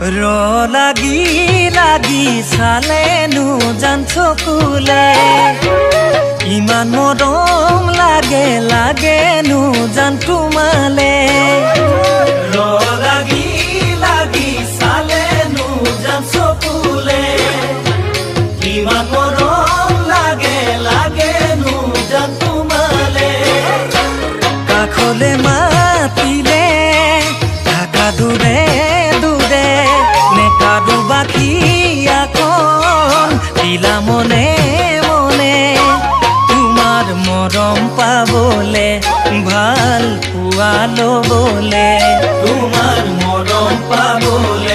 লাগি লাগি চালেনো জান চকুলে ইমান মৰম লাগে লাগেনো জান তোমালে লাগি লাগি চালেনো জান চকুলে ইমান মৰম লাগে লাগেনো জান তোমালে কাষলে মাতিলে ঢাকা দূৰে দূৰে নেকাদু বাকী আকন দিলা মনে মনে তোমাৰ মৰম পাবলে ভাল পোৱা লবলে তোমাৰ মৰম পাবলে